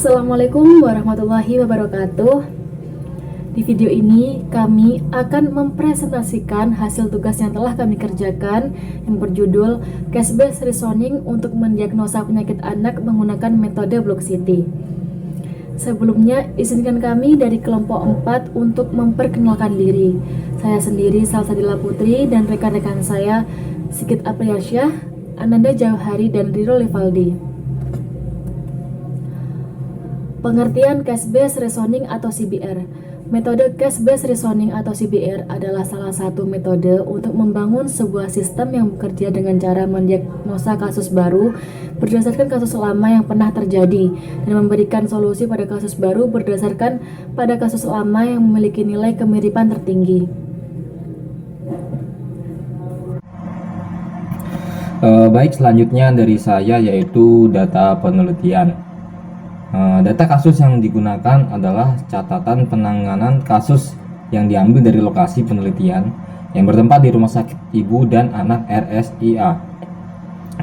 Assalamualaikum warahmatullahi wabarakatuh. Di video ini kami akan mempresentasikan hasil tugas yang telah kami kerjakan yang berjudul Case-Based Reasoning untuk mendiagnosa penyakit anak menggunakan metode Block City. Sebelumnya, izinkan kami dari kelompok 4 untuk memperkenalkan diri. Saya sendiri Salsadila Putri dan rekan-rekan saya Sigit Apriarsyah, Ananda Jauhari, dan Riro Levaldi. Pengertian Case-Based Reasoning atau CBR. Metode Case-Based Reasoning atau CBR adalah salah satu metode untuk membangun sebuah sistem yang bekerja dengan cara mendiagnosa kasus baru berdasarkan kasus lama yang pernah terjadi dan memberikan solusi pada kasus baru berdasarkan pada kasus lama yang memiliki nilai kemiripan tertinggi. Baik, selanjutnya dari saya yaitu data penelitian. Data kasus yang digunakan adalah catatan penanganan kasus yang diambil dari lokasi penelitian yang bertempat di Rumah Sakit Ibu dan Anak RSIA.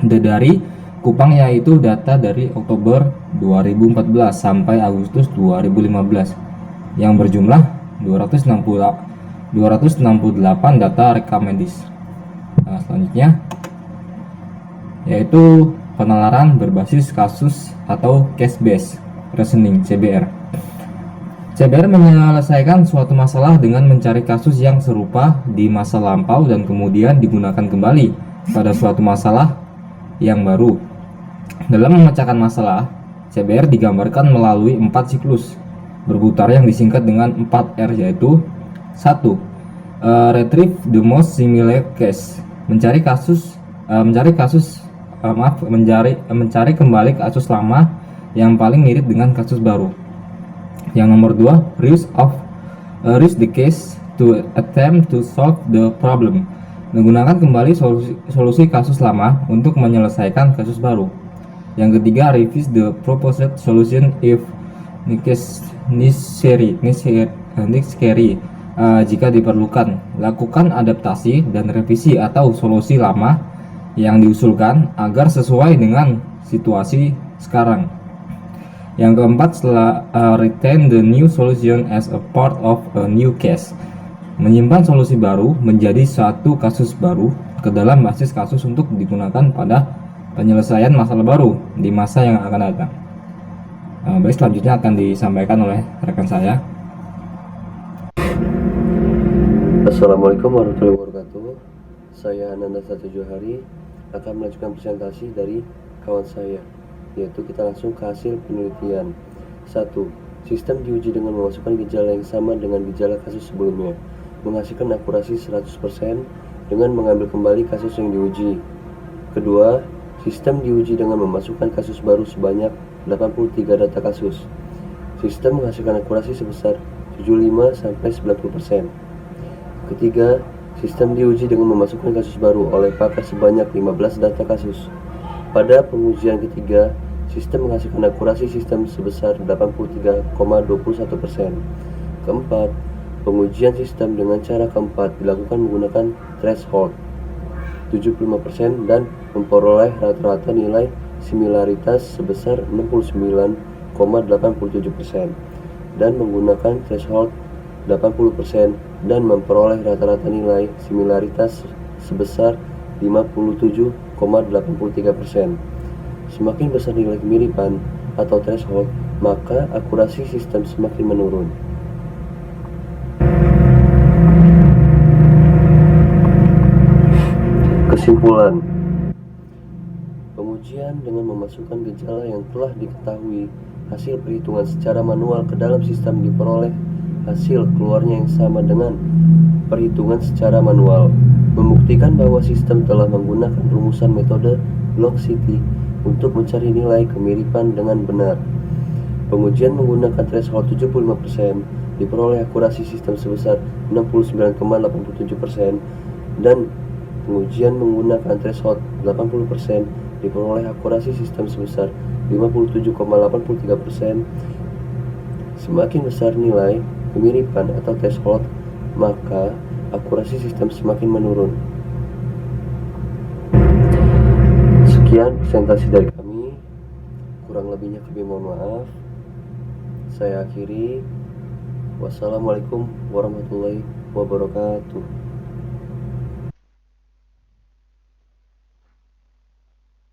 Dari Kupang, yaitu data dari Oktober 2014 sampai Agustus 2015 yang berjumlah 268 data rekam medis. Selanjutnya yaitu penalaran berbasis kasus atau case-based reasoning (CBR). CBR menyelesaikan suatu masalah dengan mencari kasus yang serupa di masa lampau dan kemudian digunakan kembali pada suatu masalah yang baru. Dalam memecahkan masalah, CBR digambarkan melalui 4 siklus berputar yang disingkat dengan 4R, yaitu 1. Retrieve the most similar case, mencari kembali kasus lama yang paling mirip dengan kasus baru. Yang nomor 2, reuse the case to attempt to solve the problem, menggunakan kembali solusi kasus lama untuk menyelesaikan kasus baru. Yang ketiga, revise the proposed solution if necessary, jika diperlukan. Lakukan adaptasi dan revisi atau solusi lama yang diusulkan agar sesuai dengan situasi sekarang. Yang keempat, setelah retain the new solution as a part of a new case, menyimpan solusi baru menjadi satu kasus baru ke dalam basis kasus untuk digunakan pada penyelesaian masalah baru di masa yang akan datang. Baik, selanjutnya akan disampaikan oleh rekan saya. Assalamualaikum warahmatullahi wabarakatuh. Saya Ananda Jauhari akan melanjutkan presentasi dari kawan saya, yaitu kita langsung ke hasil penelitian. 1. Sistem diuji dengan memasukkan gejala yang sama dengan gejala kasus sebelumnya, menghasilkan akurasi 100% dengan mengambil kembali kasus yang diuji. Kedua, sistem diuji dengan memasukkan kasus baru sebanyak 83 data kasus. Sistem menghasilkan akurasi sebesar 75-90%. Ketiga, sistem diuji dengan memasukkan kasus baru oleh pakar sebanyak 15 data kasus. Pada pengujian ketiga, sistem menghasilkan akurasi sistem sebesar 83,21%. Keempat, pengujian sistem dengan cara keempat dilakukan menggunakan threshold 75% dan memperoleh rata-rata nilai similaritas sebesar 69,87% dan menggunakan threshold 80% dan memperoleh rata-rata nilai similaritas sebesar 57,83%. Semakin besar nilai kemiripan atau threshold, maka akurasi sistem semakin menurun. Kesimpulan: pengujian dengan memasukkan gejala yang telah diketahui hasil perhitungan secara manual ke dalam sistem diperoleh hasil keluarnya yang sama dengan perhitungan secara manual, membuktikan bahwa sistem telah menggunakan rumusan metode Block City untuk mencari nilai kemiripan dengan benar. Pengujian menggunakan threshold 75% diperoleh akurasi sistem sebesar 69,87% dan pengujian menggunakan threshold 80% diperoleh akurasi sistem sebesar 57,83%. Semakin besar nilai kemiripan atau threshold, maka akurasi sistem semakin menurun. Sekian presentasi dari kami, kurang lebihnya kami mohon maaf. Saya akhiri. Wassalamualaikum warahmatullahi wabarakatuh.